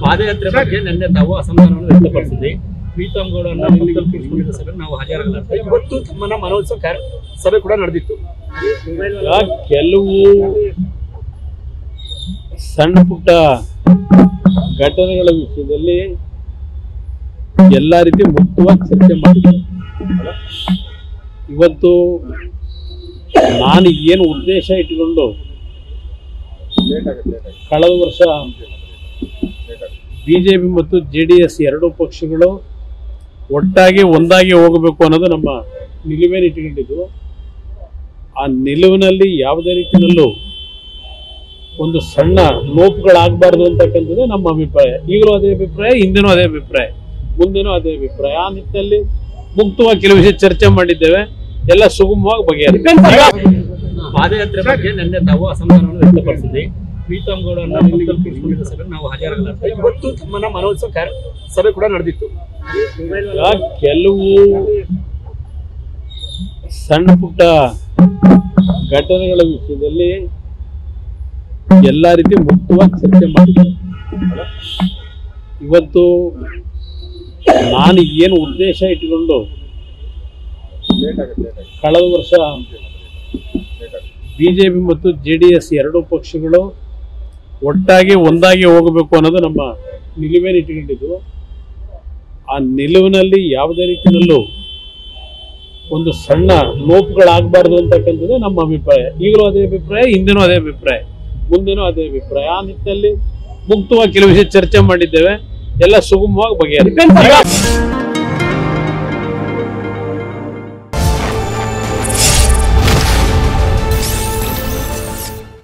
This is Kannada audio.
ಪಾದಯಾತ್ರೆ ಬಗ್ಗೆ ನಿನ್ನೆ ತಾವು ಅಸಮಾಧಾನವನ್ನು ವ್ಯಕ್ತಪಡಿಸಿದ್ರಿ. ಪ್ರೀತಮ್ ಗೌಡ ಕೂರಿಸಿಕೊಂಡಿದ್ದ ಸಭೆ ನಾವು ಹಾಜರಾಗಲ್ಲ. ಇವತ್ತು ತಮ್ಮನ್ನ ಮನವೊಲಿಸುವ ಸಭೆ ಕೂಡ ನಡೆದಿತ್ತು. ಕೆಲವು ಸಣ್ಣ ಪುಟ್ಟ ಘಟನೆಗಳ ವಿಷಯದಲ್ಲಿ ಎಲ್ಲ ರೀತಿ ಮುಕ್ತವಾಗಿ ಚರ್ಚೆ ಮಾಡಿದ್ವಿ. ಇವತ್ತು ನಾನು ಏನು ಉದ್ದೇಶ ಇಟ್ಟುಕೊಂಡು ಕಳೆದ ವರ್ಷ ಬಿಜೆಪಿ ಮತ್ತು JDS ಎರಡೂ ಪಕ್ಷಗಳು ಒಟ್ಟಾಗಿ ಒಂದಾಗಿ ಹೋಗಬೇಕು ಅನ್ನೋದು ನಮ್ಮ ನಿಲುವೇನು ಇಟ್ಟುಕೊಂಡಿದ್ದು. ಆ ನಿಲುವಿನಲ್ಲಿ ಯಾವುದೇ ರೀತಿಯಲ್ಲೂ ಒಂದು ಸಣ್ಣ ಲೋಪಗಳಾಗಬಾರ್ದು ಅಂತಕ್ಕಂಥದ್ದು ನಮ್ಮ ಅಭಿಪ್ರಾಯ. ಈಗಲೂ ಅದೇ ಅಭಿಪ್ರಾಯ, ಹಿಂದೆನೂ ಅದೇ ಅಭಿಪ್ರಾಯ, ಮುಂದೆನೂ ಅದೇ ಅಭಿಪ್ರಾಯ. ಆ ನಿಟ್ಟಿನಲ್ಲಿ ಮುಕ್ತವಾಗಿ ಕೆಲವು ವಿಷಯ ಚರ್ಚೆ ಮಾಡಿದ್ದೇವೆ. ಎಲ್ಲ ಸುಗಮವಾಗಿ ಬಗೆಹರಿದೆ. ಪಾದಯಾತ್ರೆ ಬಗ್ಗೆ ನಿನ್ನೆ ತಾವು ಅಸಮಾಧಾನವನ್ನು ವ್ಯಕ್ತಪಡಿಸಿದ್ರಿ. ಪ್ರೀತಮ್ ಗೌಡ ಕೂರಿಸಿಕೊಂಡಿದ್ದ ಸಭೆ ನಾವು ಹಾಜರಾಗಲ್ಲ. ಇವತ್ತು ತಮ್ಮನ್ನ ಮನವೊಲಿಸುವ ಸಭೆ ಕೂಡ ನಡೆದಿತ್ತು. ಕೆಲವು ಸಣ್ಣ ಪುಟ್ಟ ಘಟನೆಗಳ ವಿಷಯದಲ್ಲಿ ಎಲ್ಲ ರೀತಿ ಮುಕ್ತವಾಗಿ ಚರ್ಚೆ ಮಾಡಿದ್ವಿ. ಇವತ್ತು ನಾನು ಏನು ಉದ್ದೇಶ ಇಟ್ಟುಕೊಂಡು ಕಳೆದ ವರ್ಷ ಬಿಜೆಪಿ ಮತ್ತು JDS ಎರಡೂ ಪಕ್ಷಗಳು ಒಟ್ಟಾಗಿ ಒಂದಾಗಿ ಹೋಗಬೇಕು ಅನ್ನೋದು ನಮ್ಮ ನಿಲುವೇನು ಇಟ್ಟುಕೊಂಡಿದ್ದು. ಆ ನಿಲುವಿನಲ್ಲಿ ಯಾವುದೇ ರೀತಿಯಲ್ಲೂ ಒಂದು ಸಣ್ಣ ಲೋಪಗಳಾಗಬಾರ್ದು ಅಂತಕ್ಕಂಥದ್ದು ನಮ್ಮ ಅಭಿಪ್ರಾಯ. ಈಗಲೂ ಅದೇ ಅಭಿಪ್ರಾಯ, ಹಿಂದೆನೂ ಅದೇ ಅಭಿಪ್ರಾಯ, ಮುಂದೆನೂ ಅದೇ ಅಭಿಪ್ರಾಯ. ಆ ನಿಟ್ಟಿನಲ್ಲಿ ಮುಕ್ತವಾಗಿ ಕೆಲವು ವಿಷಯ ಚರ್ಚೆ ಮಾಡಿದ್ದೇವೆ. ಎಲ್ಲ ಸುಗಮವಾಗಿ ಬಗೆಹರಿದೆ.